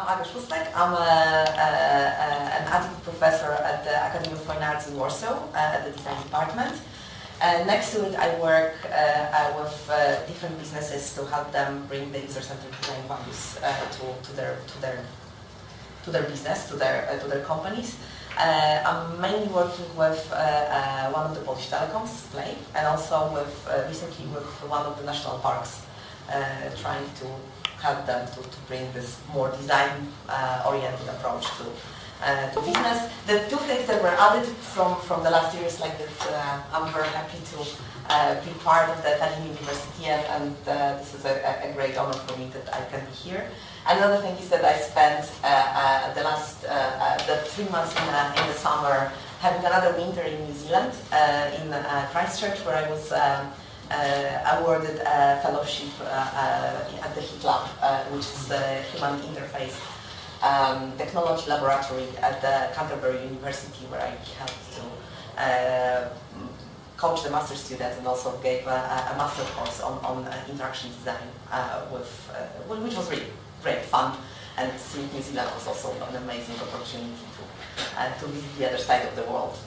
I'm Aga Szostek. I'm an adjunct professor at the Academy of Fine Arts in Warsaw at the design department. Next to it, I work with different businesses to help them bring the user-centered design values to their business, to their companies. I'm mainly working with one of the Polish telecoms, Play, and also with recently with one of the national parks, trying to help them to bring this more design-oriented approach to business. The two things that were added from the last year is like that I'm very happy to be part of the Tallinn University, and this is a great honor for me that I can be here. Another thing is that I spent the 3 months in the summer having another winter in New Zealand, in Christchurch, where I was awarded a fellowship at the HIT Lab, which is the Human Interface Technology Laboratory at the Canterbury University, where I helped to coach the master students and also gave a master course on interaction design, which was really great fun. And seeing New Zealand was also an amazing opportunity to visit the other side of the world.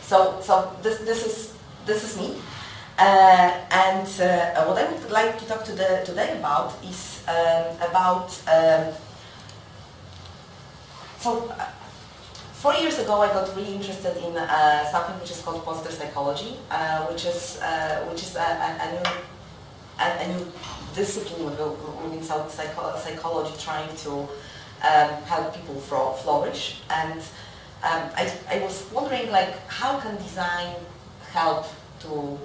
So this is me. And what I would like to talk today about is about. So 4 years ago, I got really interested in something which is called positive psychology, which is a new discipline within psychology, trying to help people flourish. And I was wondering, like, how can design help to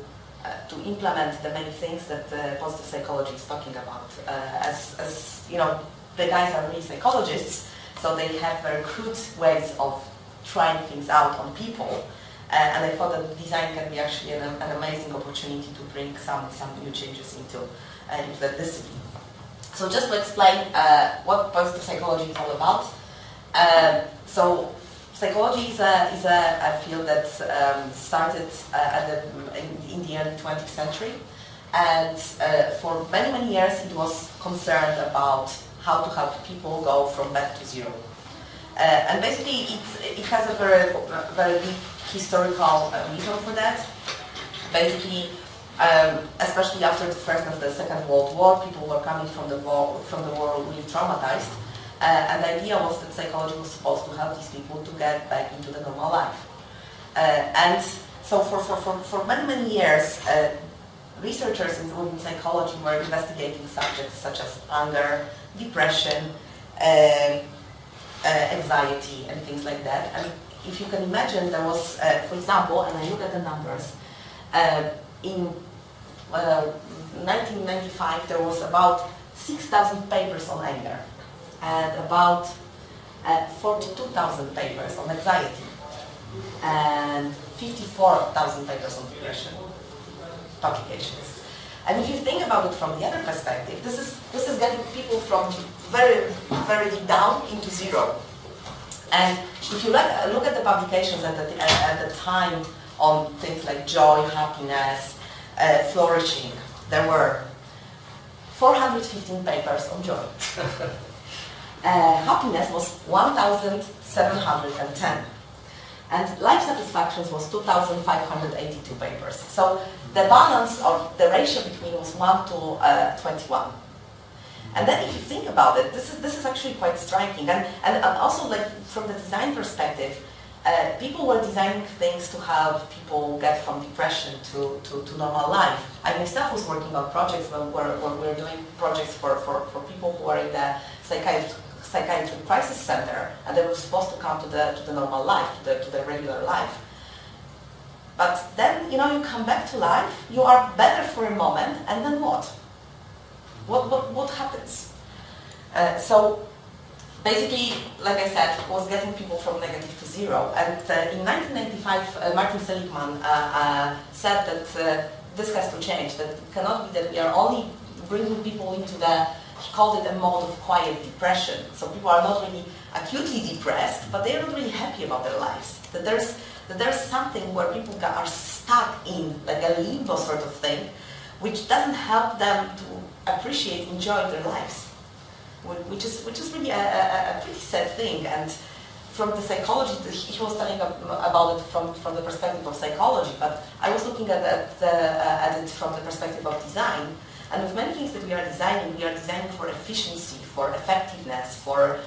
implement the many things that positive psychology is talking about? As you know, the guys are really psychologists, so they have very crude ways of trying things out on people. And I thought that design can be actually an amazing opportunity to bring some new changes into that discipline. So just to explain what positive psychology is all about. So psychology is a field that started in the early 20th century, and for many years it was concerned about how to help people go from bad to zero. And basically it has a very big historical reason for that. Basically, especially after the First and the Second World War, people were coming from the war really traumatized. And the idea was that psychology was supposed to help these people to get back into the normal life. And so for many years, researchers within psychology were investigating subjects such as anger, depression, anxiety, and things like that. And if you can imagine, there was, for example, and I look at the numbers, in 1995 there was about 6,000 papers on anger, and about 42,000 papers on anxiety, and 54,000 papers on depression publications. And if you think about it from the other perspective, this is getting people from very deep down into zero. And if you look at the publications at the time on things like joy, happiness, flourishing, there were 415 papers on joy. Happiness was 1,710. And life satisfaction was 2,582 papers. So the balance, or the ratio between, was 1 to 21. And then if you think about it, this is actually quite striking. And also, like, from the design perspective, people were designing things to help people get from depression to normal life. I myself was working on projects where we were doing projects for people who are in the psychiatric crisis center, and they were supposed to come to the normal life, to the regular life. But then, you know, you come back to life, you are better for a moment, and then what? What happens? So basically, like I said, was getting people from negative to zero. And in 1995, Martin Seligman said that this has to change, that it cannot be that we are only bringing people into he called it a mode of quiet depression. So people are not really acutely depressed, but they're not really happy about their lives. That there's something where people are stuck in, like a limbo sort of thing, which doesn't help them to appreciate, enjoy their lives. which is really a pretty sad thing. And from the psychology, he was telling about it from the perspective of psychology, but I was looking at it from the perspective of design. And with many things that we are designing for efficiency, for effectiveness, for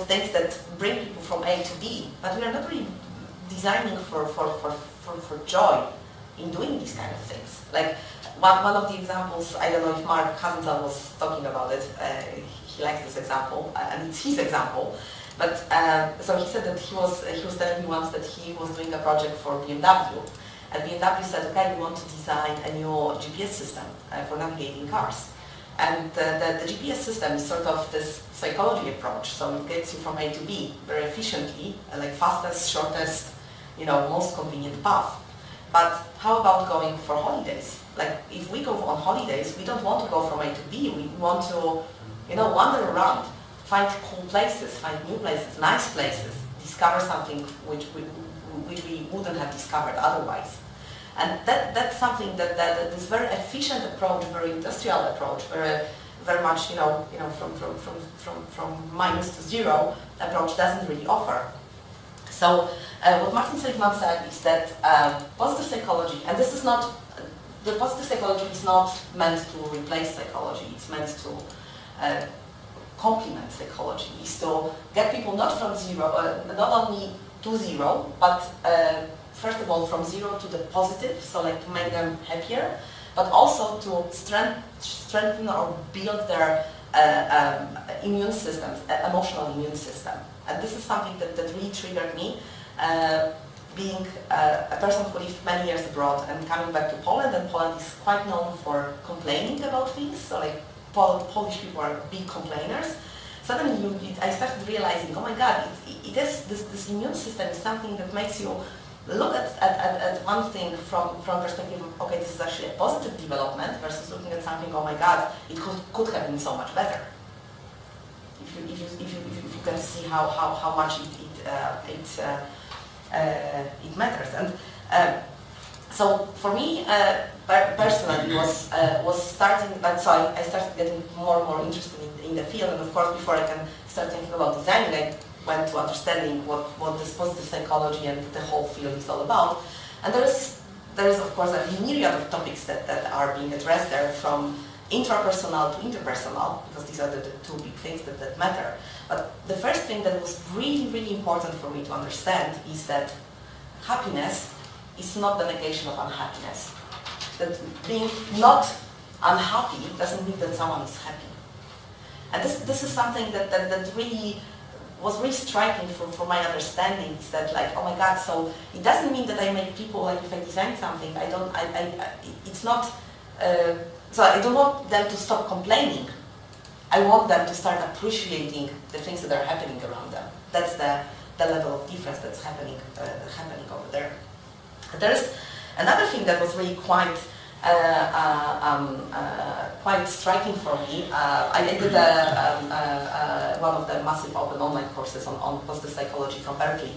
things that bring people from A to B, but we are not really designing for joy in doing these kind of things. Like one of the examples, I don't know if Mark Hasenthal was talking about it, he likes this example, and it's his example, but so he said that he was telling me once that he was doing a project for BMW, and BMW said, okay, we want to design a new GPS system for navigating cars. And the GPS system is sort of this psychology approach, so it gets you from A to B very efficiently, like fastest, shortest, most convenient path. But how about going for holidays? Like if we go on holidays, we don't want to go from A to B. We want to, wander around, find cool places, find new places, nice places, discover something which we wouldn't have discovered otherwise. And that's something that this very efficient approach, very industrial approach, very much from minus to zero approach doesn't really offer. So what Martin Seligman said is that positive psychology, and the positive psychology is not meant to replace psychology, it's meant to complement psychology, is to get people not from zero, not only to zero, but first of all from zero to the positive, so like to make them happier, but also to strengthen or build their immune systems, emotional immune system. And this is something that really triggered me, being a person who lived many years abroad and coming back to Poland, and Poland is quite known for complaining about things, so like Polish people are big complainers. Suddenly I started realizing, oh my God, it is this immune system is something that makes you look at one thing from perspective of, okay, this is actually a positive development, versus looking at something, oh my God, it could have been so much better. If you can see how much it matters. And so for me personally was starting, so I started getting more and more interested in the field, and of course before I can start thinking about designing, I went to understanding what this positive psychology and the whole field is all about. And there is of course a myriad of topics that are being addressed there, from intrapersonal to interpersonal, because these are the two big things that matter. But the first thing that was really, really important for me to understand is that happiness is not the negation of unhappiness. That being not unhappy doesn't mean that someone is happy. And this is something that really was really striking for my understanding, is that like, oh my God, so it doesn't mean that I make people, like if I design something, it's not, so I don't want them to stop complaining. I want them to start appreciating the things that are happening around them. That's the level of difference that's happening over there. There is another thing that was really quite striking for me. I did one of the massive open online courses on positive psychology from Berkeley,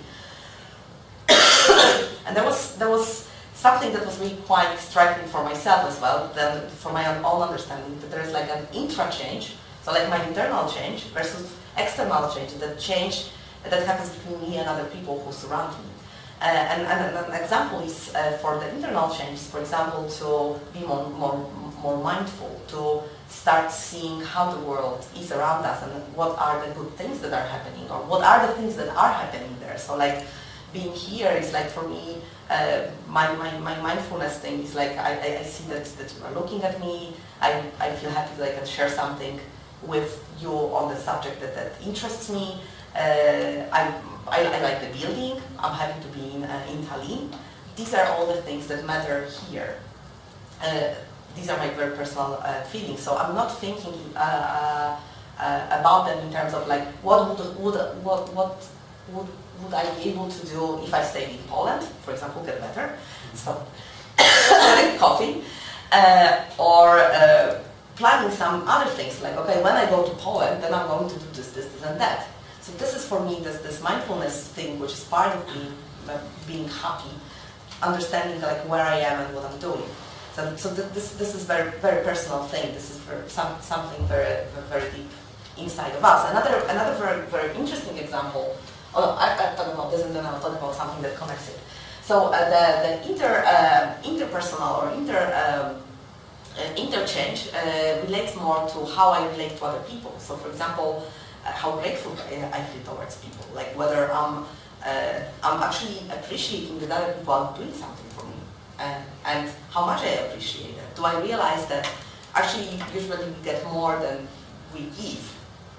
and there was something that was really quite striking for myself as well, then for my own understanding, that there is like an intra-change, so like my internal change versus external change, the change that happens between me and other people who surround me. And an example is for the internal change, for example, to be more mindful, to start seeing how the world is around us and what are the good things that are happening, or what are the things that are happening there. So like being here is like, for me, my mindfulness thing is like, I see that you are looking at me, I feel happy that I can share something with you on the subject that interests me. I like the building, I'm happy to be in Tallinn. These are all the things that matter here. These are my very personal feelings, so I'm not thinking about them in terms of like, what would I be able to do if I stayed in Poland, for example, get better, so coffee, or planning some other things, like, okay, when I go to Poland, then I'm going to do this, and that. So this is for me this mindfulness thing, which is part of being happy, understanding like where I am and what I'm doing. So this is very, very personal thing. This is something very, very deep inside of us. Another very interesting example. I'll talk about this, and then I'll talk about something that connects it. So the interpersonal or interchange relates more to how I relate to other people. So, for example, how grateful I feel towards people, like whether I'm actually appreciating that other people are doing something for me, and how much I appreciate it. Do I realize that actually usually we get more than we give,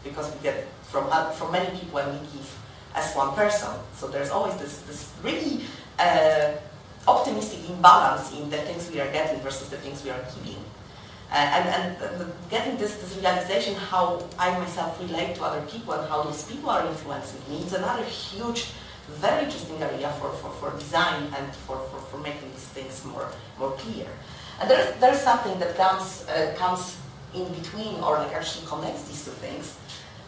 because we get from many people and we give as one person. So there's always this really optimistic imbalance in the things we are getting versus the things we are giving. And getting this realization how I myself relate to other people and how those people are influencing me is another huge, very interesting area for design and for making these things more clear. And there's something that comes in between, or like actually connects these two things.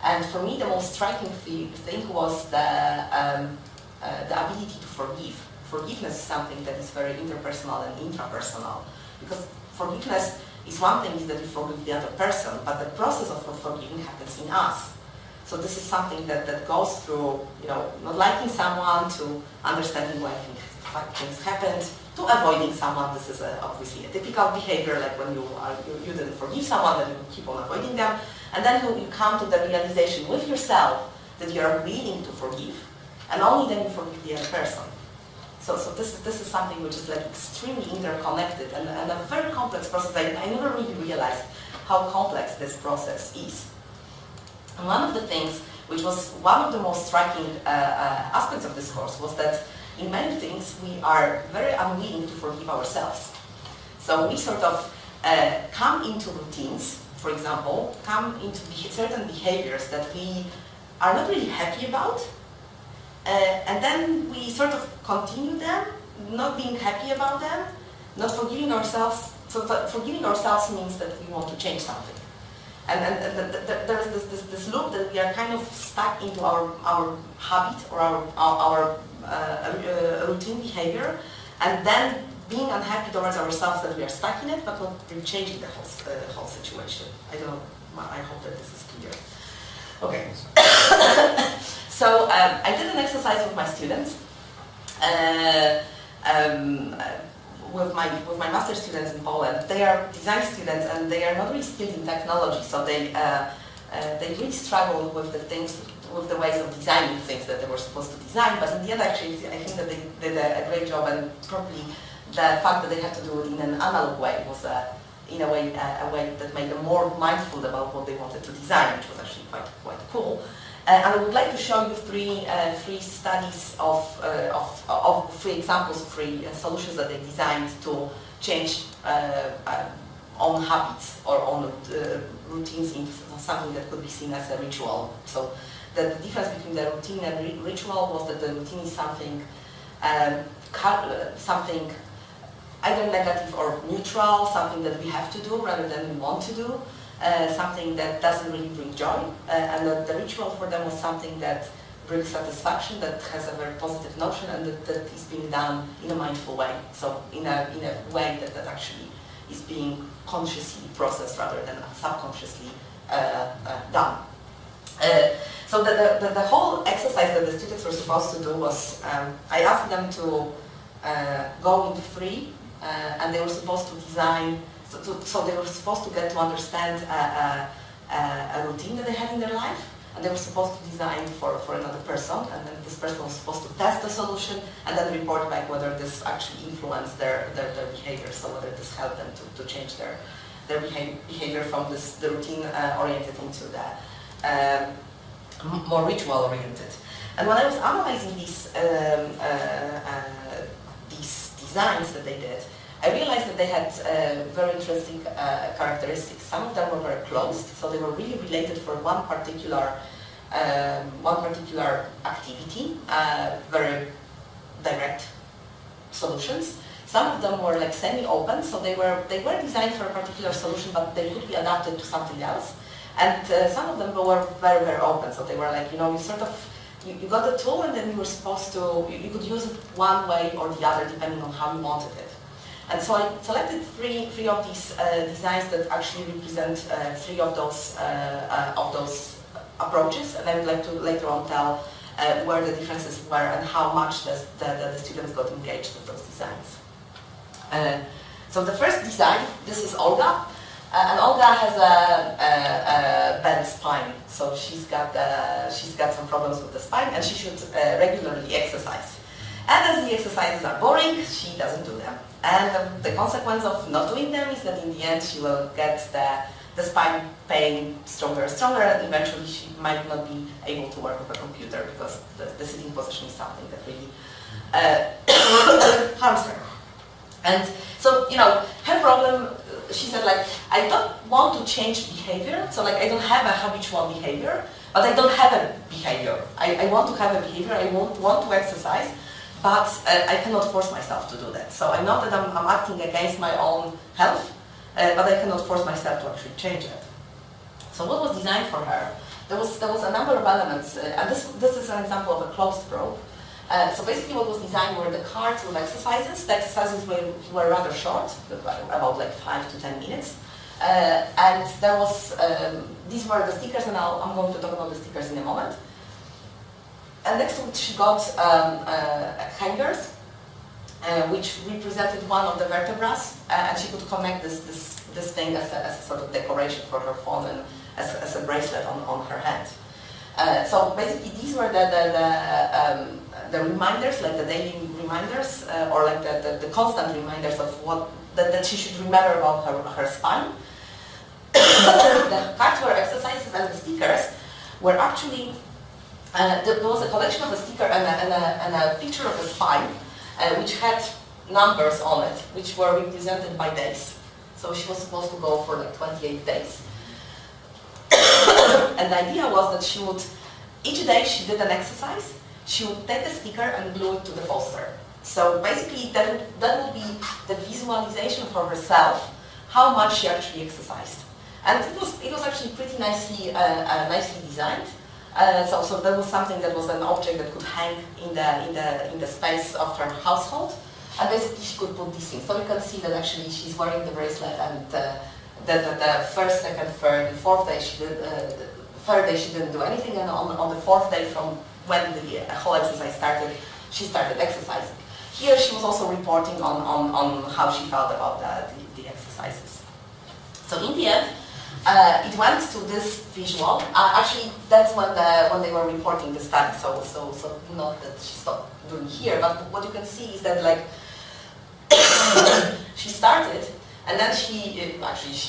And for me, the most striking thing was the ability to forgive. Forgiveness is something that is very interpersonal and intrapersonal, because forgiveness is one thing is that you forgive the other person, but the process of forgiving happens in us. So this is something that goes through, not liking someone, to understanding why things happened, to avoiding someone. This is obviously a typical behavior, like when you didn't forgive someone, then you keep on avoiding them, and then you come to the realization with yourself that you are willing to forgive, and only then you forgive the other person. So this is something which is like extremely interconnected and a very complex process. I never really realized how complex this process is. And one of the things, which was one of the most striking aspects of this course, was that in many things we are very unwilling to forgive ourselves. So we sort of come into routines, for example, come into certain behaviors that we are not really happy about, and then we sort of continue them, not being happy about them, not forgiving ourselves. So forgiving ourselves means that we want to change something. And there's this loop that we are kind of stuck into our habit or our routine behavior, and then being unhappy towards ourselves that we are stuck in it, but not really changing the whole situation. I don't know, I hope that this is clear. Okay. So I did an exercise with my students, with my master students in Poland. They are design students and they are not really skilled in technology, so they really struggled with the ways of designing things that they were supposed to design. But in the end, actually, I think that they did a great job, and probably the fact that they had to do it in an analog way was in a way that made them more mindful about what they wanted to design, which was actually quite cool. And I would like to show you three studies of three examples of three solutions that they designed to change own habits or own routines into something that could be seen as a ritual. So the difference between the routine and ritual was that the routine is something either negative or neutral, something that we have to do rather than we want to do. Something that doesn't really bring joy, and the ritual for them was something that brings satisfaction, that has a very positive notion, and that is being done in a mindful way. So in a way that actually is being consciously processed rather than subconsciously done. So the whole exercise that the students were supposed to do was, I asked them to go into three, and they were supposed to design. So they were supposed to get to understand a routine that they had in their life, and they were supposed to design for another person, and then this person was supposed to test the solution and then report back whether this actually influenced their behavior, so whether this helped them to change their behavior from the routine oriented into the more ritual oriented. And when I was analyzing these designs that they did, I realized that they had very interesting characteristics. Some of them were very closed, so they were really related for one particular activity, very direct solutions. Some of them were like semi-open, so they were designed for a particular solution, but they could be adapted to something else. And some of them were very, very open, so they were like, you got the tool, and then you were supposed to, you could use it one way or the other depending on how you wanted it. And so I selected three of these designs that actually represent three of those approaches, and I would like to later on tell where the differences were and how much the students got engaged with those designs. So the first design, this is Olga, and Olga has a bent spine, so she's got some problems with the spine, and she should regularly exercise. And as the exercises are boring, she doesn't do them. And the consequence of not doing them is that in the end she will get the spine pain stronger and stronger, and eventually she might not be able to work with a computer because the sitting position is something that really harms her. And so, you know, her problem, she said, like, I don't want to change behavior, so like I don't have a habitual behavior, but I don't have a behavior. I want to have a behavior, I want to exercise, but I cannot force myself to do that. So I know that I'm acting against my own health, but I cannot force myself to actually change it. So what was designed for her? There was a number of elements, and this is an example of a closed probe. So basically what was designed were the cards with exercises. The exercises were rather short, about like 5 to 10 minutes. And there was, these were the stickers, and I'm going to talk about the stickers in a moment. And next to it she got hangers, which represented one of the vertebrae, and she could connect this thing as a sort of decoration for her phone and as a bracelet on her hand. So basically these were the reminders, like the daily reminders, or like the constant reminders of what that she should remember about her spine. The cards were exercises, and the stickers were actually, there was a collection of a sticker and a picture of a spine, which had numbers on it, which were represented by days. So she was supposed to go for like 28 days. And the idea was that she would, each day she did an exercise, she would take a sticker and glue it to the poster. So basically that would be the visualization for herself, how much she actually exercised. And it was actually pretty nicely designed. So that was something that was an object that could hang in the space of her household, and basically she could put these things. So you can see that actually she's wearing the bracelet, and the first, second, third, and fourth day third day she didn't do anything, and on the fourth day from when the whole exercise started, she started exercising. Here she was also reporting on how she felt about the exercises. So in the end, it went to this visual. Actually, that's when they were reporting the study. So not that she stopped doing here, but what you can see is that like she started, and then she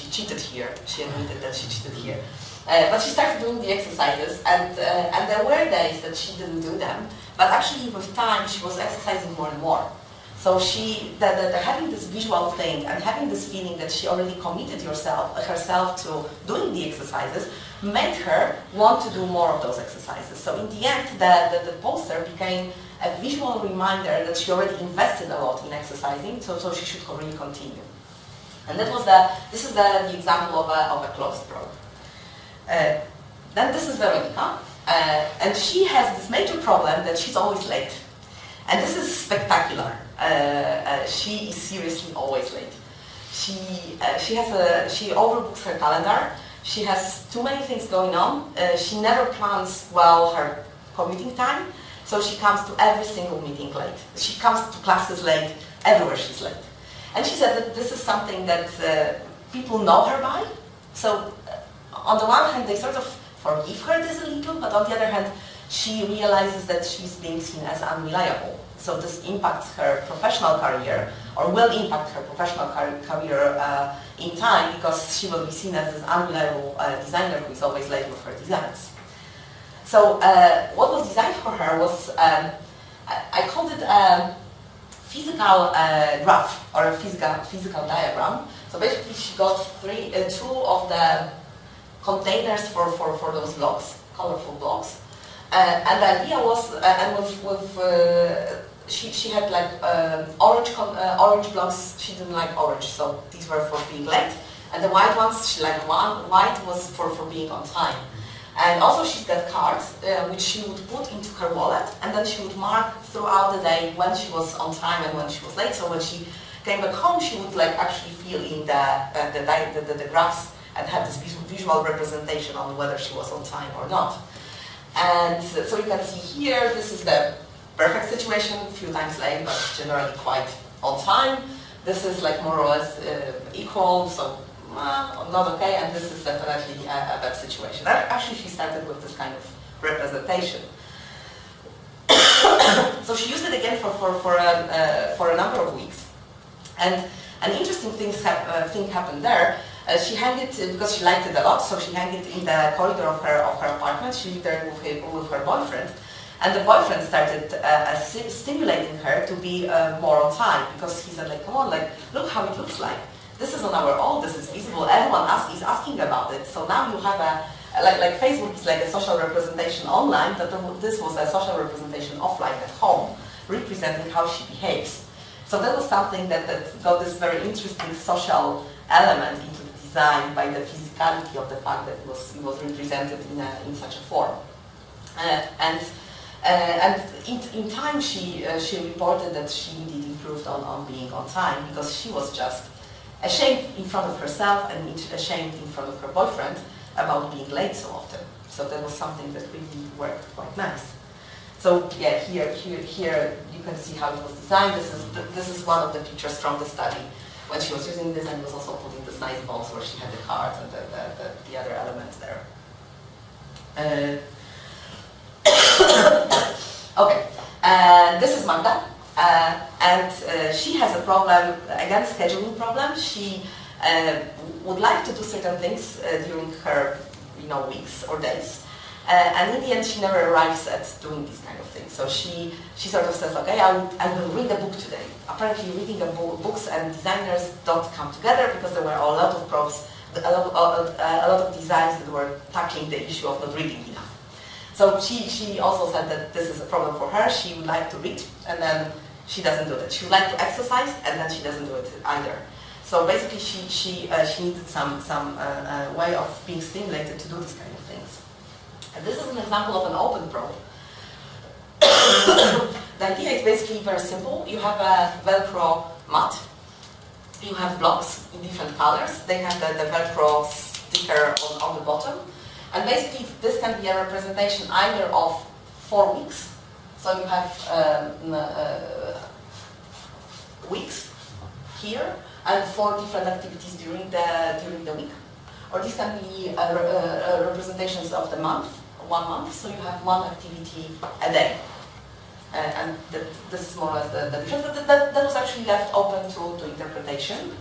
cheated here. She admitted that she cheated here, but she started doing the exercises, and there were days that she didn't do them. But actually, with time, she was exercising more and more. So having this visual thing and having this feeling that she already committed herself to doing the exercises made her want to do more of those exercises. So in the end, the poster became a visual reminder that she already invested a lot in exercising, so she should really continue. And this is the example of a closed probe. Then this is Veronica, and she has this major problem that she's always late. And this is spectacular. She is seriously always late. She overbooks her calendar. She has too many things going on. She never plans well her commuting time, so she comes to every single meeting late. She comes to classes late, everywhere she's late. And she said that this is something that people know her by. So on the one hand, they sort of forgive her this a little, but on the other hand, she realizes that she's being seen as unreliable. So this impacts her professional career, or will impact her professional career in time, because she will be seen as this unreliable designer who is always late with her designs. So what was designed for her was, I called it a physical graph, or a physical diagram. So basically she got two of the containers for those blocks, colorful blocks. And the idea was, she had like orange blocks. She didn't like orange, so these were for being late. And the white ones, she liked white was for being on time. And also she's got cards, which she would put into her wallet, and then she would mark throughout the day when she was on time and when she was late. So when she came back home, she would like actually fill in the graphs and have this visual representation on whether she was on time or not. And so you can see here, this is the perfect situation, a few times late, but generally quite on time. This is like more or less equal, so not okay, and this is definitely a bad situation. Actually, she started with this kind of representation. So she used it again for a number of weeks. And an interesting thing happened there. She hung it because she liked it a lot, so she hung it in the corridor of her apartment. She lived there with her boyfriend. And the boyfriend started stimulating her to be more on time, because he said, like, come on, like, look how it looks like. This is on our own, this is visible, everyone is asking about it. So now you have like Facebook is like a social representation online, but this was a social representation offline at home, representing how she behaves. So that was something that got this very interesting social element into the design by the physicality of the fact that it was represented in such a form. And in time she reported that she indeed improved on being on time, because she was just ashamed in front of herself and ashamed in front of her boyfriend about being late so often. So that was something that really worked quite nice. So yeah, here you can see how it was designed. This is one of the pictures from the study when she was using this, and was also putting this nice box where she had the cards and the other elements there. Okay, this is Magda, and she has a problem, again, scheduling problem. She would like to do certain things during her, weeks or days, and in the end, she never arrives at doing these kind of things. So she sort of says, okay, I will read a book today. Apparently, reading books and designers don't come together, because there were a lot of props, a lot of designs that were tackling the issue of not reading enough. So she also said that this is a problem for her. She would like to read, and then she doesn't do it. She would like to exercise, and then she doesn't do it either. So basically, she needed some way of being stimulated to do these kind of things. And this is an example of an open probe. The idea is basically very simple. You have a Velcro mat. You have blocks in different colors. They have the Velcro sticker on the bottom. And basically, this can be a representation either of 4 weeks. So you have weeks here, and 4 different activities during the week. Or this can be representations of the month, 1 month. So you have 1 activity a day. And this is more or less the difference. But that was actually left open to interpretation.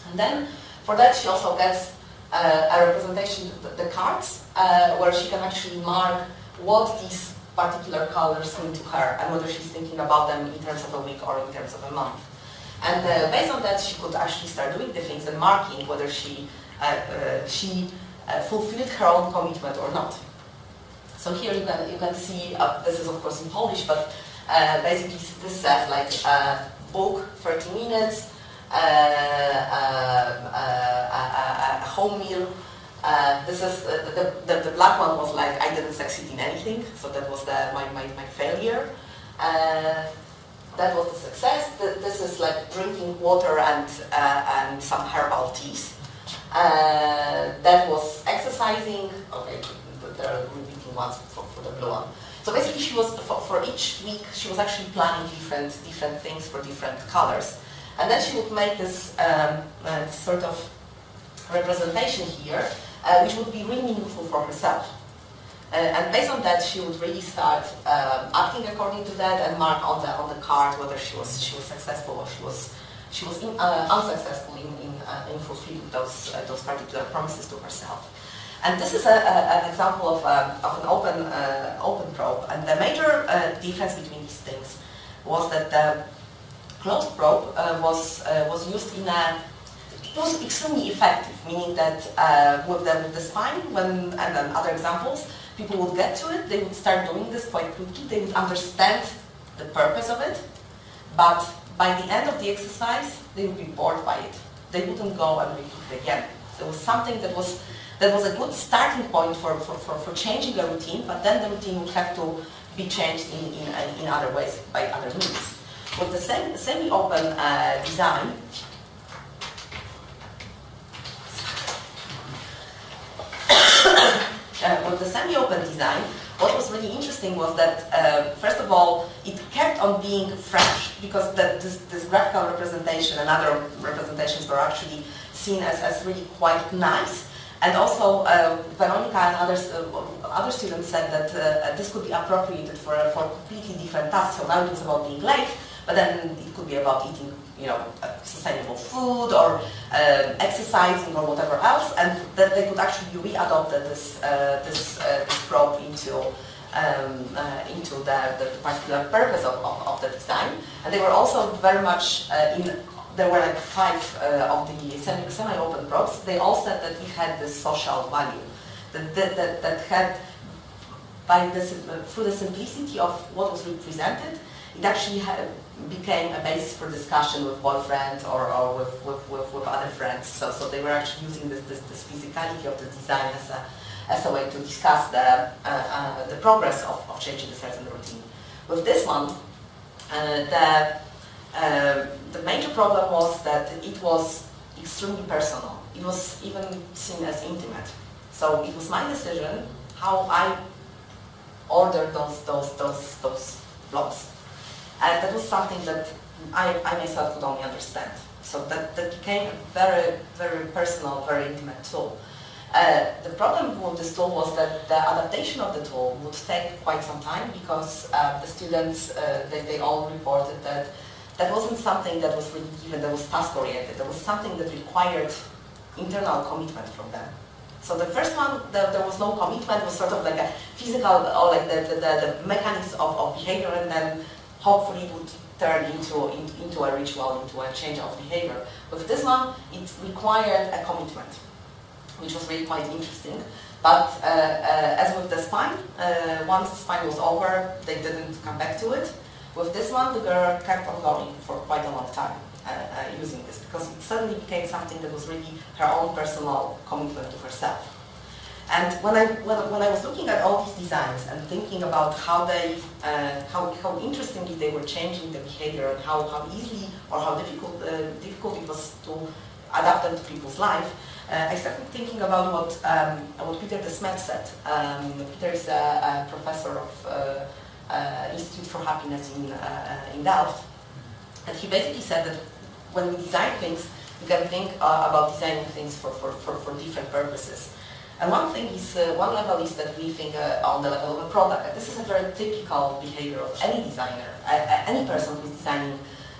And then for that, she also gets a representation, the cards, where she can actually mark what these particular colors mean to her, and whether she's thinking about them in terms of a week or in terms of a month. And based on that, she could actually start doing the things and marking whether she fulfilled her own commitment or not. So here you can see, this is of course in Polish, but basically this says like book 30 minutes, a home meal. This is the black one was like I didn't succeed in anything, so that was my failure. That was the success. This is like drinking water and some herbal teas. That was exercising. Okay, there are repeating ones for the blue one. So basically, she was for each week she was actually planning different things for different colors, and then she would make this sort of representation here, which would be really meaningful for herself. And based on that, she would really start acting according to that and mark on the card whether she was successful or she was unsuccessful in fulfilling those particular promises to herself. And this is an example of an open probe. And the major difference between these things was that the closed probe was used it was extremely effective, meaning that with the spine, and then other examples, people would get to it, they would start doing this quite quickly, they would understand the purpose of it, but by the end of the exercise, they would be bored by it. They wouldn't go and repeat it again. There was something that was a good starting point for changing a routine, but then the routine would have to be changed in other ways, by other means. With the semi-open design, with the semi-open design, what was really interesting was that, first of all, it kept on being fresh, because this graphical representation and other representations were actually seen as really quite nice. And also, Veronica and other students said that this could be appropriated for completely different tasks. So now it was about being late, but then it could be about eating, sustainable food or exercising or whatever else, and that they could actually re-adopt this prop into the particular purpose of the design. And they were also very much there were like 5 of the semi-open props. They all said that it had this social value, that had, through the simplicity of what was represented, it actually became a basis for discussion with boyfriends or with other friends. So they were actually using this physicality of the design as a way to discuss the progress of changing a certain routine. With this one, the major problem was that it was extremely personal. It was even seen as intimate. So it was my decision how I ordered those blocks. And that was something that I myself could only understand. So that became a very, very personal, very intimate tool. The problem with this tool was that the adaptation of the tool would take quite some time, because the students, they all reported that that wasn't something that was really given, that was task-oriented. There was something that required internal commitment from them. So the first one, there was no commitment, it was sort of like a physical, or like the mechanics of behavior, and then hopefully it would turn into a ritual, into a change of behavior. With this one, it required a commitment, which was really quite interesting. But as with the spine, once the spine was over, they didn't come back to it. With this one, the girl kept on going for quite a long time using this, because it suddenly became something that was really her own personal commitment to herself. And when I was looking at all these designs and thinking about how interestingly they were changing the behavior, and how easily or how difficult it was to adapt them to people's life, I started thinking about what Peter de Smet said. Peter is a professor of Institute for Happiness in Delft, and he basically said that when we design things, we can think about designing things for different purposes. And one level is that we think on the level of a product. And this is a very typical behavior of any designer, any person who's designing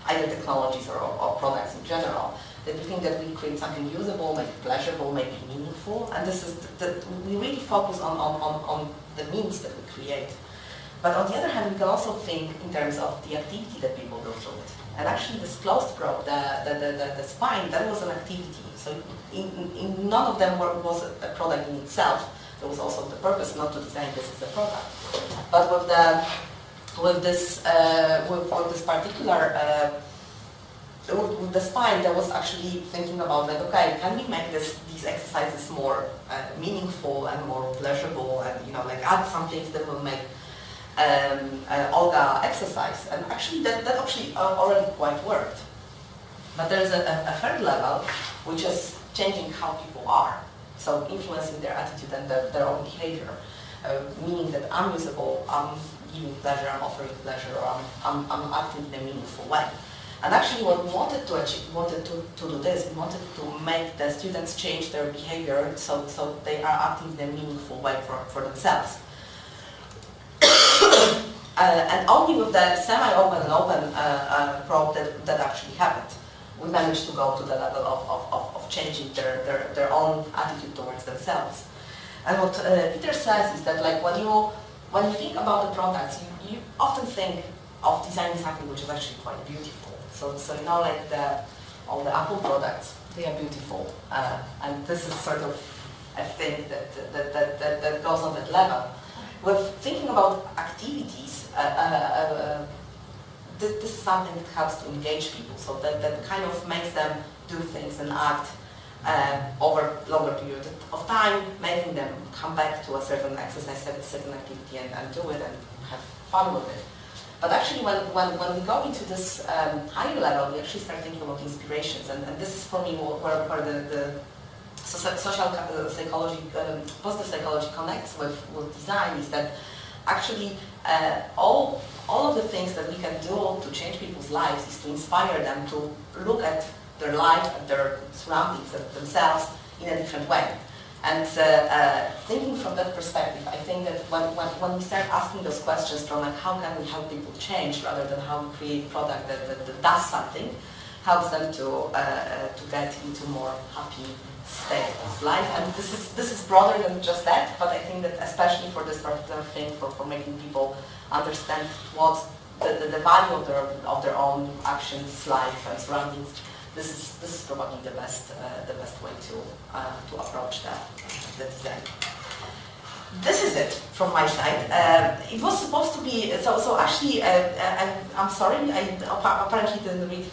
either technologies or products in general. That we think that we create something usable, make it pleasurable, make it meaningful, and this is that we really focus on the means that we create. But on the other hand, we can also think in terms of the activity that people go through it. And actually this closed probe, the spine, that was an activity. So in none of them was a product in itself. There was also the purpose not to design this as a product. But with this particular with the spine, there was actually thinking about that. Okay, can we make these exercises more meaningful and more pleasurable, and add some things that will make Olga exercise? And actually, that actually already quite worked. But there is a third level, which is changing how people are. So influencing their attitude and their own behavior, meaning that I'm usable, I'm giving pleasure, I'm offering pleasure, or I'm acting in a meaningful way. And actually what we wanted to achieve, do this, we wanted to make the students change their behavior so they are acting in a meaningful way for themselves. And only with the semi-open and open probe that actually happened. We managed to go to the level of changing their own attitude towards themselves. And what Peter says is that when you think about the products, you often think of designing something which is actually quite beautiful. So all the Apple products, they are beautiful, and this is sort of a thing that goes on that level. With thinking about activities, this is something that helps to engage people, so that kind of makes them do things and act over longer period of time, making them come back to a certain exercise, a certain activity, and do it and have fun with it. But actually, when we go into this higher level, we actually start thinking about inspirations, and this is for me where social psychology, positive psychology connects with design is that actually all of the things that we can do to change people's lives is to inspire them to look at their life, at their surroundings, at themselves in a different way. And thinking from that perspective, I think that when we start asking those questions from like how can we help people change rather than how we create a product that does something, helps them to get into more happy state of life. And this is broader than just that, but I think that especially for this particular thing, for making people understand what the value of their own actions, life, and surroundings. This is probably the best way to approach the design. This is it from my side. It was supposed to be so. Actually, I'm sorry. I apparently didn't read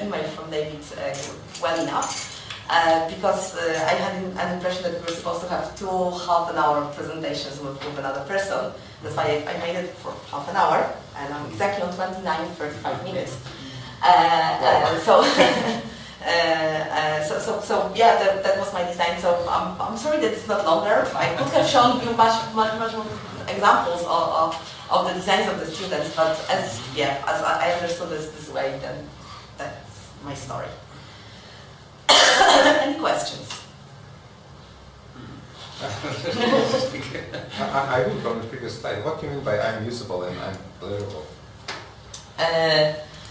email from David well enough because I had an impression that we were supposed to have 2 half-an-hour presentations with another person. That's why I made it for half an hour, and I'm exactly on 35 minutes. So yeah, that was my design. So I'm sorry that it's not longer. I could have shown you much more examples of the designs of the students, but as I understood this way, then that's my story. Any questions? I read from the previous slide. What do you mean by I'm usable and I'm deliverable?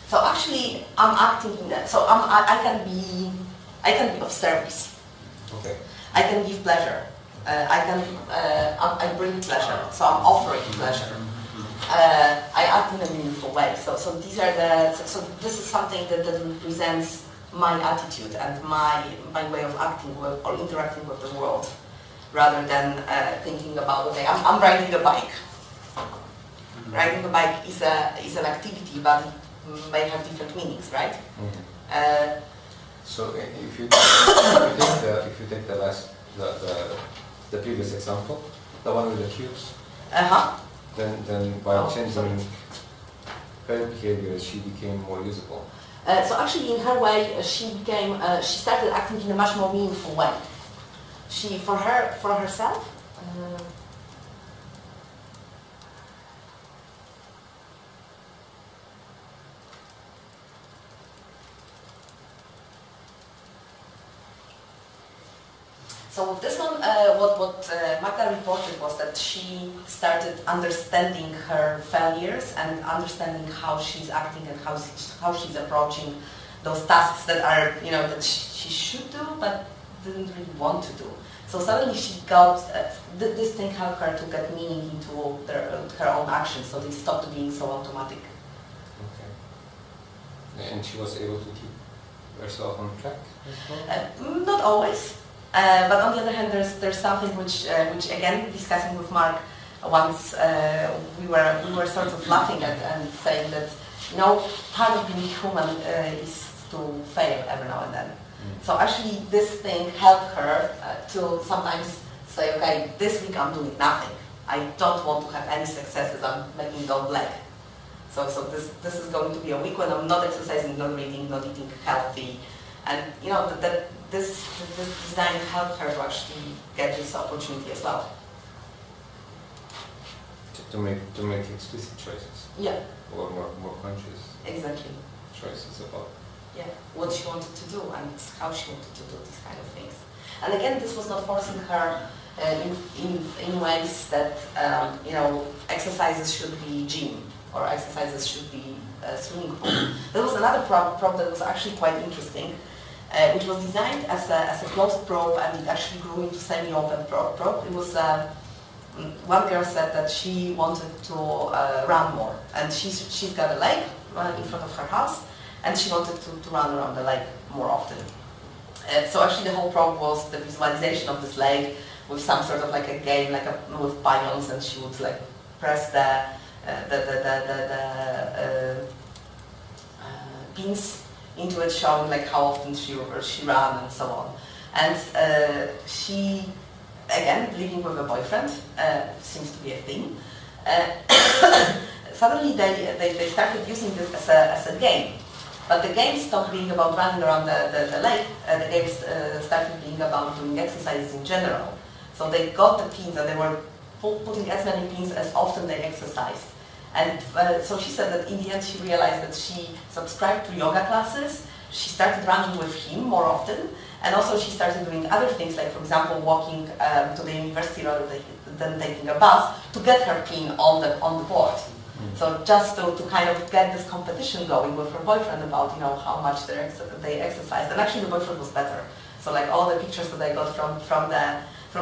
So actually, I'm acting in that. So I can be of service. Okay. I can give pleasure. I bring pleasure. So I'm offering pleasure. I act in a meaningful way. So these are so this is something that represents my attitude and my way of acting with or interacting with the world, rather than thinking about okay, I'm riding a bike. Riding a bike is an activity, but it may have different meanings, right? Mm-hmm. So if you take the previous example, the one with the cubes, then by changing her behavior, she became more usable. So actually, in her way, she started acting in a much more meaningful way. For herself. So with this one, what Magda reported was that she started understanding her failures and understanding how she's acting and how she's approaching those tasks that are, that she should do but didn't really want to do. So suddenly she got, this thing helped her to get meaning into her own actions, so they stopped being so automatic. Okay. And she was able to keep herself on track as well? Not always. But on the other hand, there's something which again, discussing with Mark once, we were sort of laughing at and saying that part of being human is to fail every now and then. Mm. So actually, this thing helped her to sometimes say, okay, this week I'm doing nothing. I don't want to have any successes. I'm making no leg. So this is going to be a week when I'm not exercising, not reading, not eating healthy, and this design helped her to actually get this opportunity as well. To make explicit choices. Yeah. Or more conscious. Exactly. Choices about. Yeah, what she wanted to do and how she wanted to do these kind of things. And again, this was not forcing her in ways that exercises should be gym or exercises should be swimming pool. There was another prop that was actually quite interesting. Which was designed as a closed probe, and it actually grew into semi-open probe. It was one girl said that she wanted to run more, and she's got a lake in front of her house, and she wanted to run around the lake more often. So actually, the whole probe was the visualization of this lake with some sort of like a game, with pylons, and she would like press the pins into it, showing like how often she ran and so on. And she, again, living with a boyfriend, seems to be a thing. Suddenly they started using this as a game. But the game stopped being about running around the lake. The game started being about doing exercises in general. So they got the pins and they were putting as many pins as often they exercised. And so she said that in the end she realized that she subscribed to yoga classes, she started running with him more often, and also she started doing other things, like for example walking to the university rather than taking a bus to get her pin on the board. So just to kind of get this competition going with her boyfriend about how much they exercised, and actually the boyfriend was better. So like all the pictures that I got from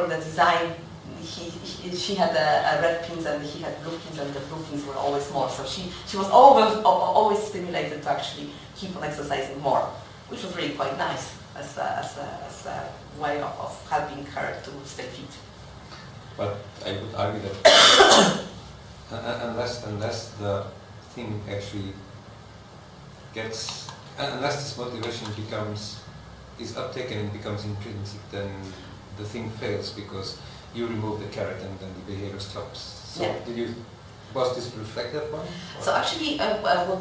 the design, she had red pins and he had blue pins, and the blue pins were always more. So she was always stimulated to actually keep on exercising more, which was really quite nice as a way of helping her to stay fit. But I would argue that unless the thing actually gets, unless this motivation is uptaken and becomes intrinsic, then the thing fails, because you remove the carrot and then the behavior stops. So yeah. Was this reflected one? So actually,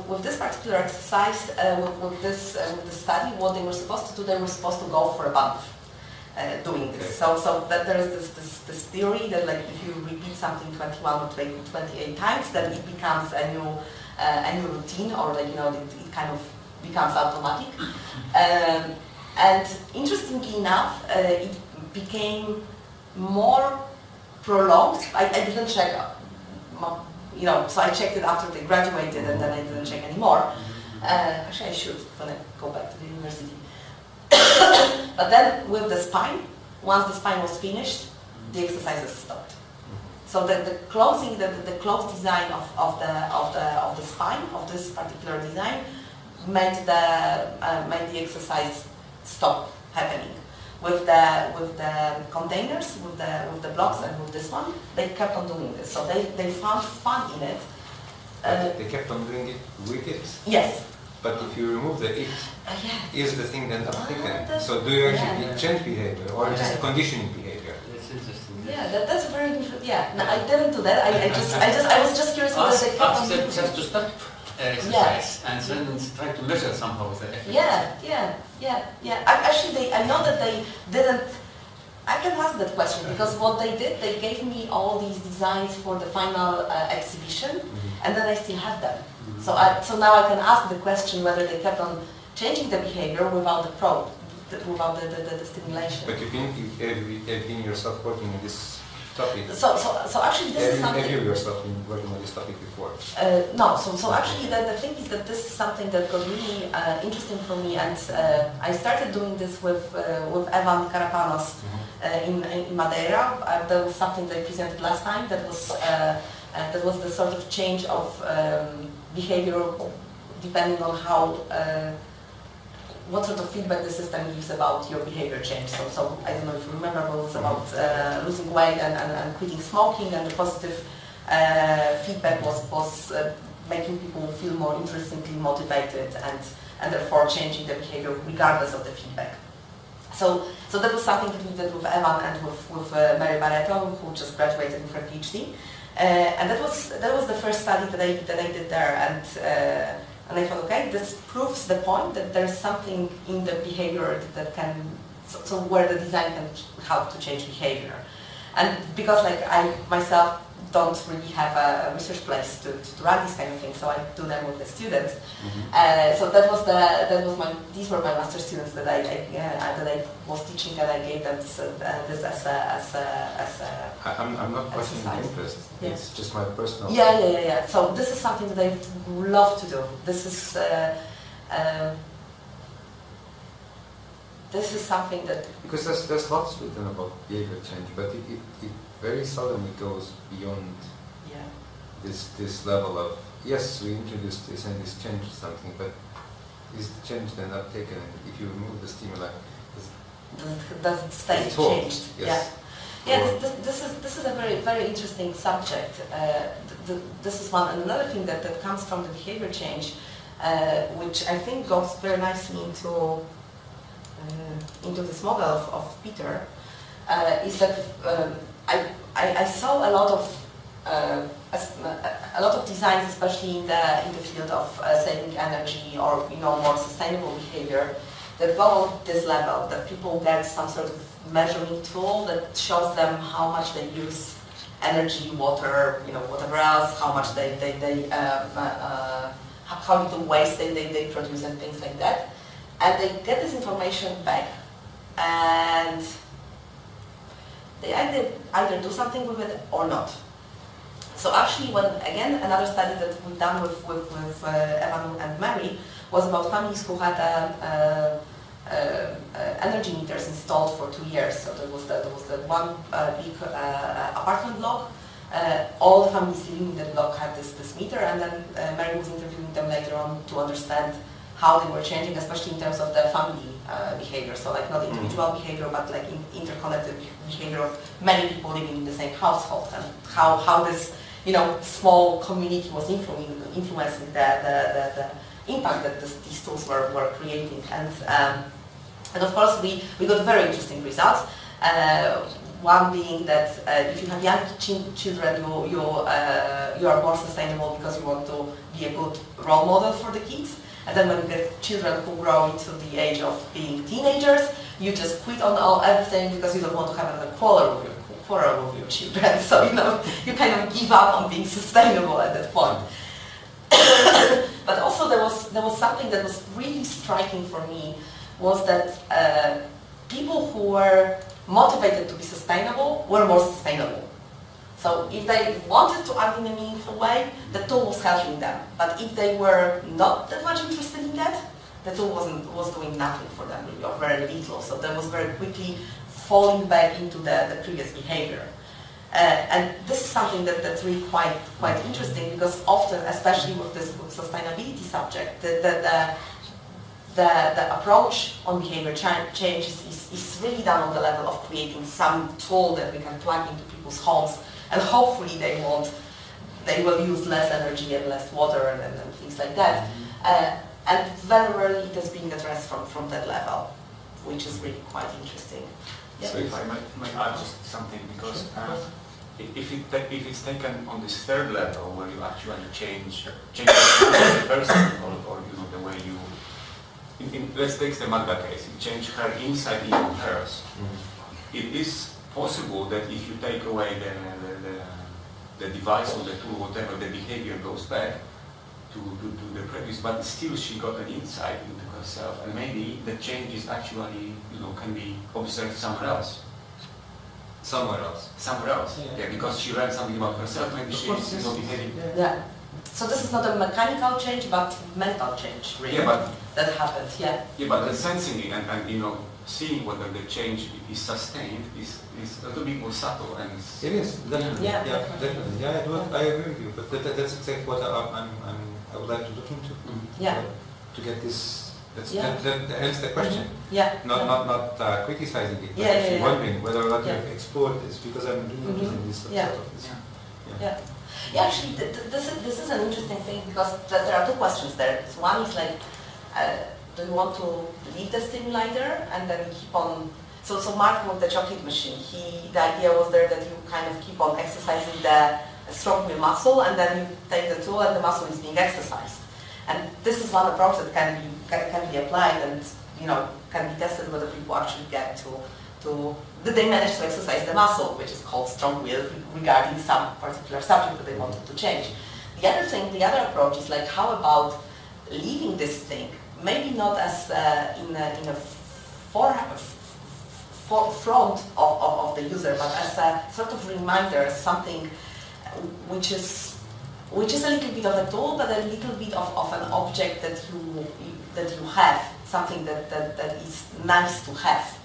with this particular exercise, with this study, what they were supposed to do, they were supposed to go for a month doing this. Okay. So that there is this theory that like if you repeat something 21 or 28 times, then it becomes a new routine, or like it kind of becomes automatic. And interestingly enough, it became more prolonged. I didn't check, so I checked it after they graduated, and then I didn't check anymore. Actually, I should when I go back to the university. But then with the spine, once the spine was finished, the exercises stopped. So the closing, the closed design of the spine of this particular design made the exercise stop happening. With the containers, with the blocks, and with this one, they kept on doing this. So they found fun in it. They kept on doing it with it? Yes. But if you remove the it, is the thing then uptaken? So do you actually change behavior, or just conditioning behavior? That's interesting. Yeah, that's very interesting. Yeah, no, I didn't do that. I was just curious whether they kept on doing it. Just to stop exercise and then try to measure somehow the effect. Yeah. Actually, I know that they didn't. I can ask that question, because what they did, they gave me all these designs for the final exhibition, and then I still have them. So now I can ask the question whether they kept on changing the behavior without the probe, without the stimulation. But you've been yourself working on this topic. So actually this is something... Have you yourself been working on this topic before? No. So actually the thing is that this is something that got really interesting for me, and I started doing this with Evan Carapanos in Madeira. That was something that I presented last time. That was the sort of change of behavior depending on how what sort of feedback the system gives about your behavior change. So I don't know if you remember, but it was about losing weight and quitting smoking, and the positive feedback was making people feel more intrinsically motivated and therefore changing the behavior regardless of the feedback. So that was something that we did with Evan and with Mary Barreto, who just graduated with her PhD. And that was the first study that I did there, and I thought, okay, this proves the point that there's something in the behavior that can, so where the design can help to change behavior. And because like I myself don't really have a research place to run these kind of things, so I do them with the students. So these were my master students that I was teaching, and I gave them this as a I'm not questioning interest. Yeah. It's just my personal. Yeah. So this is something that I love to do. This is something that... Because there's lots written about behavior change, but it very seldom goes beyond this level of, yes, we introduced this and this changed something, but is the change then uptaken? If you remove the stimuli, does it stay changed? Yes. This is a very, very interesting subject. This is one. And another thing that comes from the behavior change, which I think goes very nicely into this model of Peter, is that I saw a lot of designs, especially in the field of saving energy or more sustainable behavior, that go on this level, that people get some sort of measuring tool that shows them how much they use energy, water, whatever else, how much how little waste they produce and things like that. And they get this information back, and they either do something with it or not. So actually, again, another study that we've done with Evan and Mary was about families who had energy meters installed for 2 years. So there was the one big apartment block. All the families living in that block had this meter, and then Mary was interviewing them later on to understand how they were changing, especially in terms of the family behavior. So like not individual behavior, but like interconnected behavior of many people living in the same household, and how this small community was influencing the impact that these tools were creating. And of course we got very interesting results. One being that if you have young children, you are more sustainable because you want to be a good role model for the kids. And then when you get children who grow into the age of being teenagers, you just quit on everything because you don't want to have another quarrel with your children. So you kind of give up on being sustainable at that point. But also there was something that was really striking for me, was that people who were motivated to be sustainable were more sustainable. So if they wanted to act in a meaningful way, the tool was helping them. But if they were not that much interested in that, the tool was doing nothing for them, really, or very little. So that was very quickly falling back into the previous behavior. And this is something that's really quite interesting, because often, especially with this sustainability subject, the approach on behavior change is really done on the level of creating some tool that we can plug into people's homes, and hopefully they will use less energy and less water and things like that. And very rarely it is being addressed from that level, which is really quite interesting. Yeah. So if I might add just something, because if it's taken on this third level, where you actually change the person, or the way you, let's take the Magda case, you change her inside into hers. It is possible that if you take away the device or the tool, whatever, the behavior goes back to the previous, but still she got an insight into herself, and maybe the change is actually, can be observed somewhere else. Somewhere else. Yeah, because she learned something about herself, maybe she is behaving. Yeah. So this is not a mechanical change, but mental change, really. Yeah, but that happened. Yeah. Yeah, but the sensing it and seeing whether the change is sustained is a little bit more subtle, and it is definitely. Yeah, definitely. Yeah, I agree with you. But that's exactly what I would like to look into. Yeah. To get this. That answers the question. Yeah. Not criticizing it, but actually wondering whether or not you've explored this, because I'm really interested in this sort of this. Yeah, actually, this is an interesting thing, because there are two questions there. So one is like, do you want to leave the stimulator and then keep on? So Mark with the chocolate machine, the idea was there that you kind of keep on exercising the strong will muscle, and then you take the tool and the muscle is being exercised. And this is one approach that can be applied, and can be tested whether people actually get to that they manage to exercise the muscle, which is called strong will, regarding some particular subject that they wanted to change. The other approach is like, how about leaving this thing, maybe not as in a forefront of the user, but as a sort of reminder, something which is a little bit of a tool, but a little bit of an object that you have, something that is nice to have,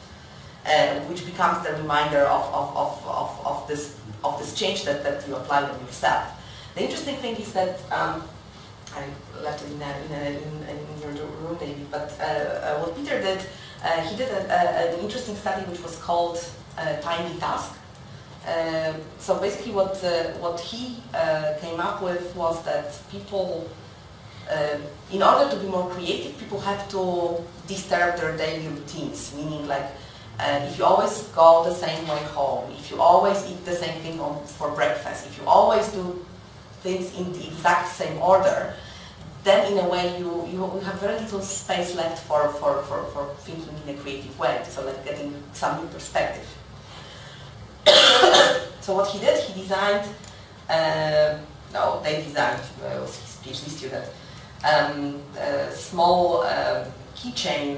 which becomes the reminder of this change that you apply on yourself. The interesting thing is that I left it in your room maybe, but what Peter did, he did an interesting study which was called Tiny Task. So basically what he came up with was that people, in order to be more creative, people have to disturb their daily routines, meaning like if you always go the same way home, if you always eat the same thing for breakfast, if you always do things in the exact same order, then in a way you have very little space left for thinking in a creative way, so like getting some new perspective. So what he did, he designed, they designed, it was his PhD student, small keychain,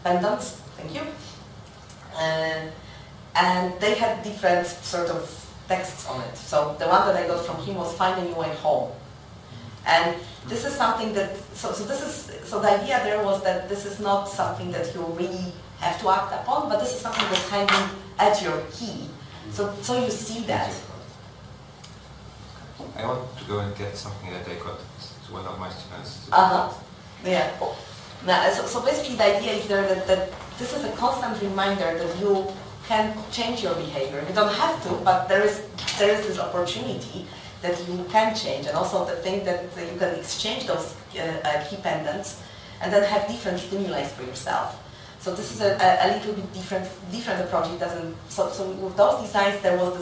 pendants, thank you. And they had different sort of texts on it. So the one that I got from him was "Find a New Way Home." And this is something that, so the idea there was that this is not something that you really have to act upon, but this is something that's hanging at your key. So you see that. I want to go and get something that I got to one of my students. Yeah. Now, so basically the idea is there that this is a constant reminder that you can change your behavior. You don't have to, but there is this opportunity that you can change, and also the thing that you can exchange those key pendants and then have different stimuli for yourself. So this is a little bit different approach. It doesn't. So with those designs, there was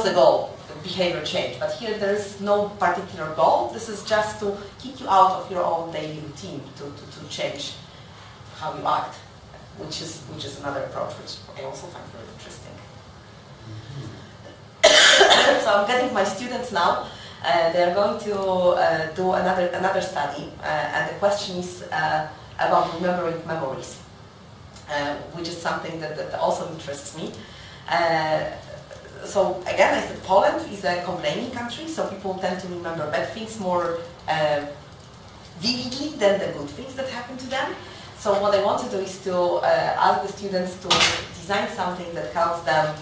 a goal, behavior change. But here there is no particular goal. This is just to kick you out of your own daily routine, to change how you act, which is another approach which I also find very interesting. So I'm getting my students now. They're going to do another study, and the question is about remembering memories. Which is something that also interests me. So again, I said Poland is a complaining country, so people tend to remember bad things more vividly than the good things that happen to them. So what I want to do is to ask the students to design something that helps them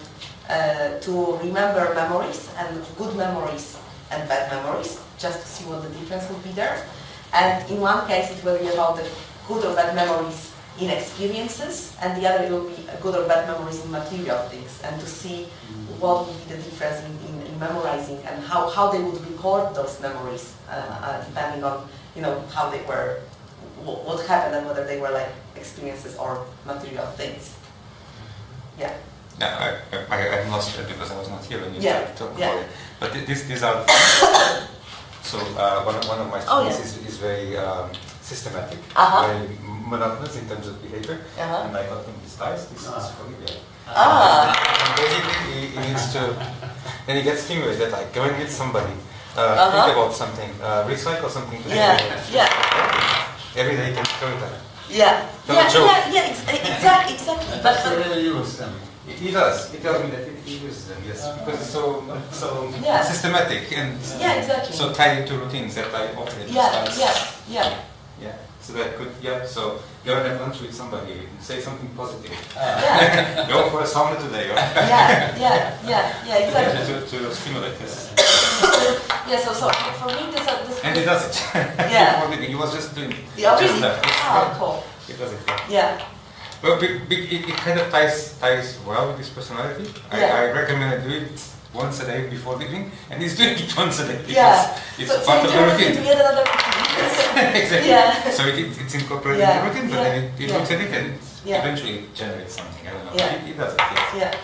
to remember memories, and good memories and bad memories, just to see what the difference would be there. And in one case it will be about the good or bad memories in experiences, and the other will be good or bad memories in material things, and to see what would be the difference in memorizing and how they would record those memories, depending on how they were, what happened, and whether they were like experiences or material things. Yeah. Yeah, I'm lost because I was not here when you started talking about it. But these are. So one of my students is very systematic, very monotonous in terms of behavior, and I got him this dice. This is for you. And basically, he needs to. Then he gets stimulated, like go and meet somebody, think about something, recycle something today. Every day he can show that. Exactly. But he really use them. He does. He tells me that he uses them, yes, because it's so systematic and so tied into routines that I operate. Yeah. So that could, so go and have lunch with somebody and say something positive. Go for a sauna today. Exactly. To stimulate this. So for me this and he does it. He was just doing just that. Cool. He does it. Well, it kind of ties well with his personality. I recommend I do it once a day before leaving, and he's doing it once a day because it's part of the routine. Exactly. So it's incorporated in the routine, but then it looks at it and eventually generates something. I don't know. He does it.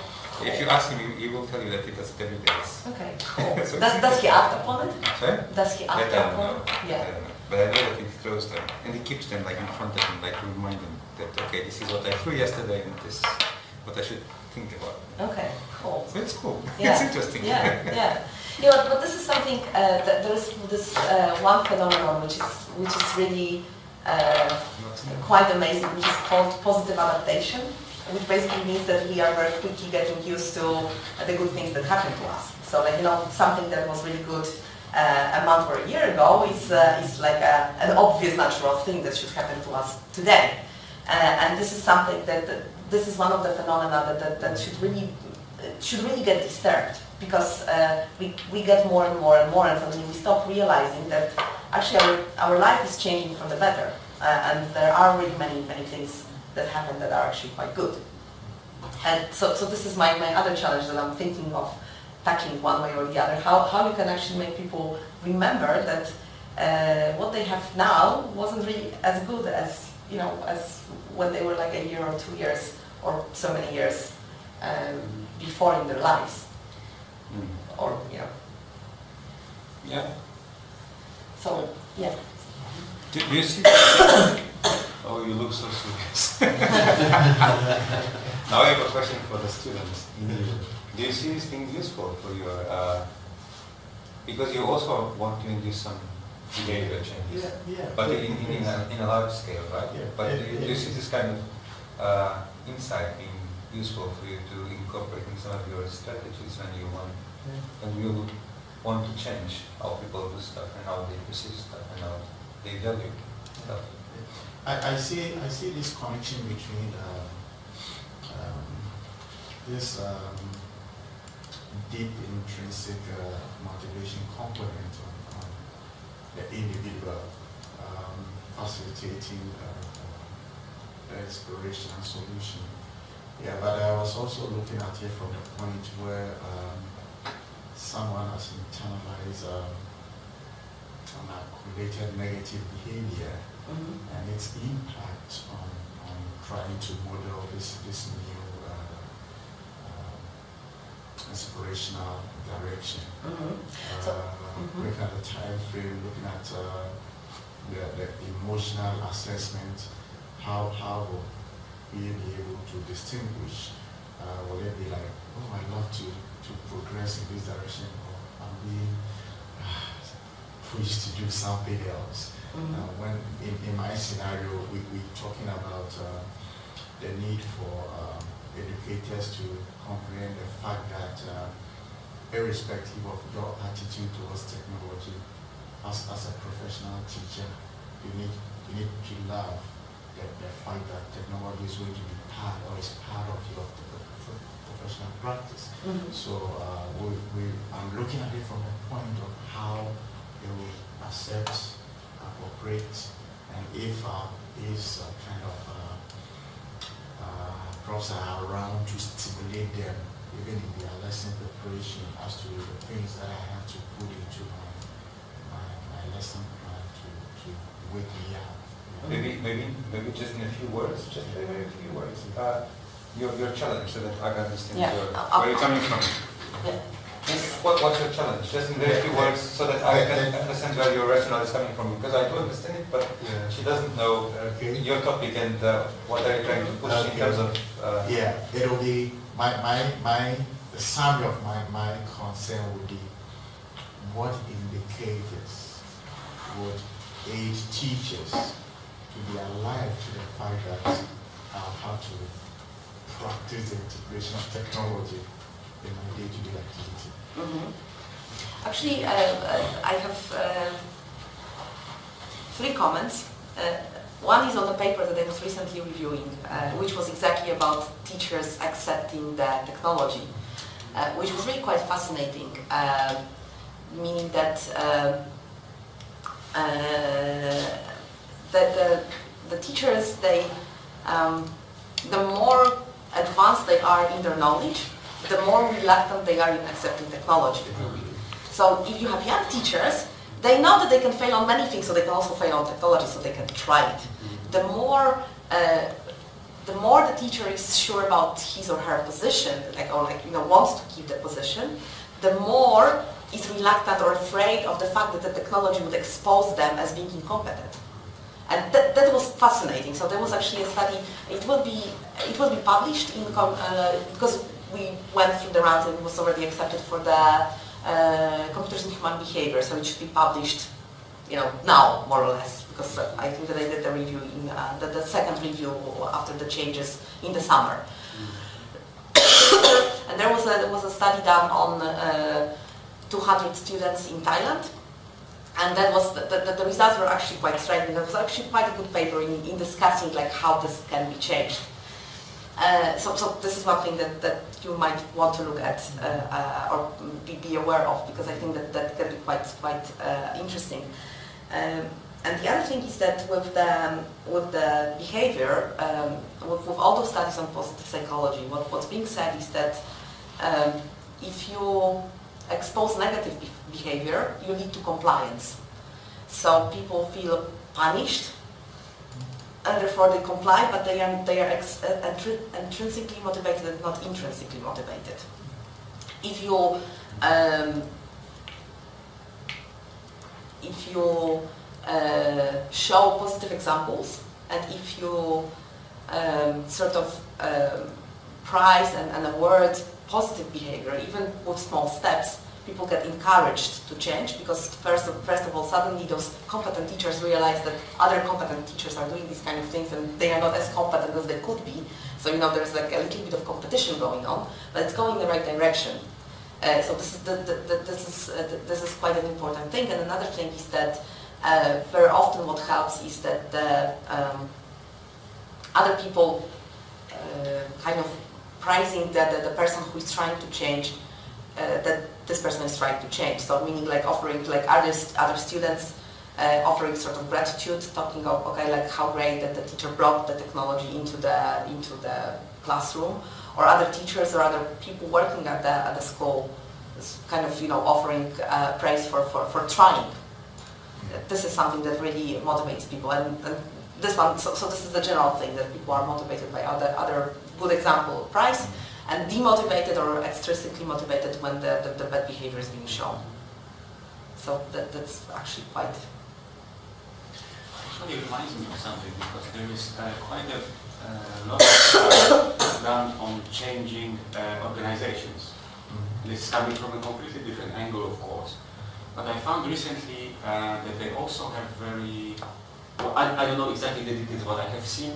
If you ask him, he will tell you that he does it every day. Okay, cool. So does he act upon it? Sorry? Does he act upon it? I don't know. But I know that he throws them, and he keeps them like in front of him, like to remind him that, okay, this is what I threw yesterday, and this is what I should think about. Okay, cool. So it's cool. It's interesting. But this is something that there is this one phenomenon which is really quite amazing, which is called positive adaptation, which basically means that we are very quickly getting used to the good things that happen to us. So something that was really good a month or a year ago is like an obvious natural thing that should happen to us today. And this is something that this is one of the phenomena that should really get disturbed, because we get more and more and more, and suddenly we stop realizing that actually our life is changing for the better, and there are really many things that happen that are actually quite good. And so this is my other challenge that I'm thinking of tackling one way or the other, how you can actually make people remember that what they have now wasn't really as good as as when they were like a year or 2 years or so many years before in their lives, or Yeah. So yeah. Do you see? Oh, you look so serious. Now I have a question for the students. Do you see these things useful for your? Because you also want to induce some behavior changes, but in a large scale, right? Yeah. But do you see this kind of insight being useful for you to incorporate in some of your strategies when you want to change how people do stuff and how they perceive stuff and how they value stuff? I see this connection between this deep intrinsic motivation component on the individual, facilitating the exploration and solution. Yeah, but I was also looking at it from the point where someone has internalized an accumulated negative behavior and its impact on trying to model this new inspirational direction. Looking at the time frame, looking at the emotional assessment, how will we be able to distinguish? Will it be like, oh, I'd love to progress in this direction, or I'm being pushed to do something else? When in my scenario, we're talking about the need for educators to comprehend the fact that irrespective of your attitude towards technology, as a professional teacher, you need to love the fact that technology is going to be part of your professional practice. So I'm looking at it from the point of how they will accept, operate, and if these kind of profs are around to stimulate them, even in their lesson preparation, as to the things that I have to put into my lesson plan to wake me up. Maybe just in a few words, your challenge, so that I can understand where you're coming from. Yeah. What's your challenge? Just in very few words, so that I can understand where your rationale is coming from. Because I do understand it, but she doesn't know your topic and what are you trying to push in terms of. It'll be the summary of my concern would be what indicators would aid teachers to be alive to the fact that I'll have to practice the integration of technology in my day-to-day activity. Actually, I have 3 comments. One is on the paper that I was recently reviewing, which was exactly about teachers accepting the technology, which was really quite fascinating, meaning that the teachers, the more advanced they are in their knowledge, the more reluctant they are in accepting technology. So if you have young teachers, they know that they can fail on many things, so they can also fail on technology, so they can try it. The more the teacher is sure about his or her position, wants to keep the position, the more is reluctant or afraid of the fact that the technology would expose them as being incompetent. And that was fascinating. So there was actually a study. It will be published because we went through the rounds and it was already accepted for the computers and human behavior. So it should be published, now more or less, because I think that I did the review in the second review after the changes in the summer. And there was a study done on 200 students in Thailand. And that was the results were actually quite striking. There was actually quite a good paper in discussing how this can be changed. So this is one thing that you might want to look at or be aware of, because I think that can be quite interesting. And the other thing is that with the behavior, with all those studies on positive psychology, what's being said is that if you expose negative behavior, you lead to compliance. So people feel punished and therefore they comply, but they are intrinsically motivated and not intrinsically motivated. If you show positive examples, and if you sort of prize and award positive behavior, even with small steps, people get encouraged to change, because first of all, suddenly those competent teachers realize that other competent teachers are doing these kind of things and they are not as competent as they could be. So there's like a little bit of competition going on, but it's going in the right direction. So this is quite an important thing. And another thing is that very often what helps is that the other people kind of prizing the person who is trying to change, that this person is trying to change. So meaning like offering like other students offering sort of gratitude, talking of like how great that the teacher brought the technology into the classroom, or other teachers or other people working at the school, kind of offering praise for trying. This is something that really motivates people, and this one. So this is the general thing, that people are motivated by other good example prize, and demotivated or extrinsically motivated when the bad behavior is being shown. So that's actually quite. Actually, it reminds me of something, because there is quite a lot of done on changing organizations. This is coming from a completely different angle, of course. But I found recently that they also have very, well, I don't know exactly the details, but I have seen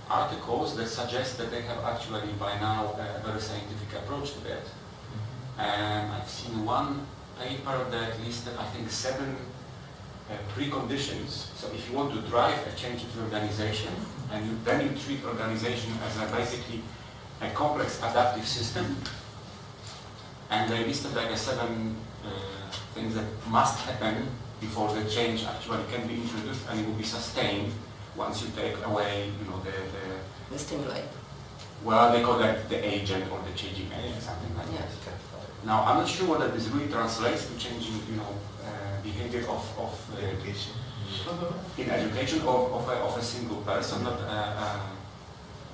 articles that suggest that they have actually by now a very scientific approach to that. And I've seen one paper that listed, I think, 7 preconditions. So if you want to drive a change in the organization, and then you treat organization as basically a complex adaptive system, and they listed like 7 things that must happen before the change actually can be introduced and it will be sustained once you take away, the stimuli. Well, they call that the agent or the changing agent, something like that. Now, I'm not sure whether this really translates to changing, behavior of education. In education of a single person, not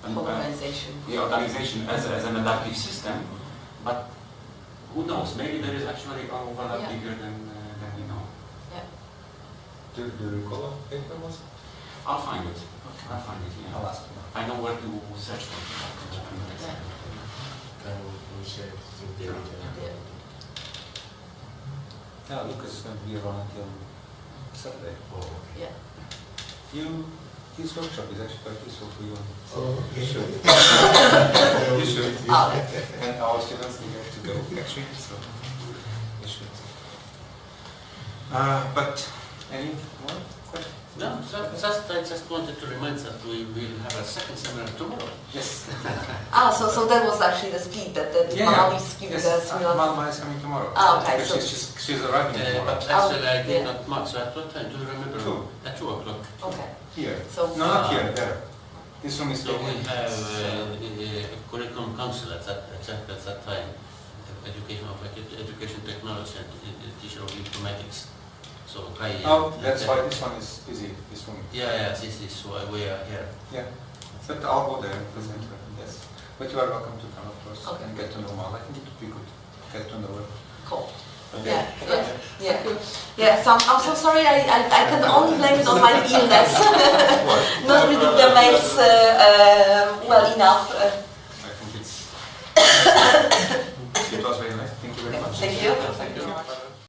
an organization. The organization as an adaptive system, but who knows? Maybe there is actually an overlap bigger than we know. Yeah. Do you recall what paper was? I'll find it. I'll find it. Yeah. I'll ask you. I know where to search for it. We'll share it with David. Yeah, Lucas is going to be around until Saturday. Oh, Yeah. His workshop is actually quite useful for you. oh, You should. you should. And our students need to go actually, so you should. But any more questions? No, I just wanted to remind that we will have a second seminar tomorrow. Yes. So that was actually the speed that Mama is giving us. Mama is coming tomorrow. Okay. So she's arriving tomorrow. But actually I did not much, so at what time? Do you remember? 2. At 2 o'clock. Okay. Here. So No, not here, there. This room is So we taken. have a curriculum council at that time, education technology and teacher of informatics. So That's why this one is busy, this room. Yeah, this is why we are here. Yeah. But I'll go there and present her, yes. But you are welcome to come, of course, Okay. and get to know Mala. I think it would be good. Get to know her. cool. Okay. Yeah. So I'm so sorry. I can only blame it on my illness. Not reading the mails well enough. I think it was very nice. Thank you very much. Thank you. Thank you.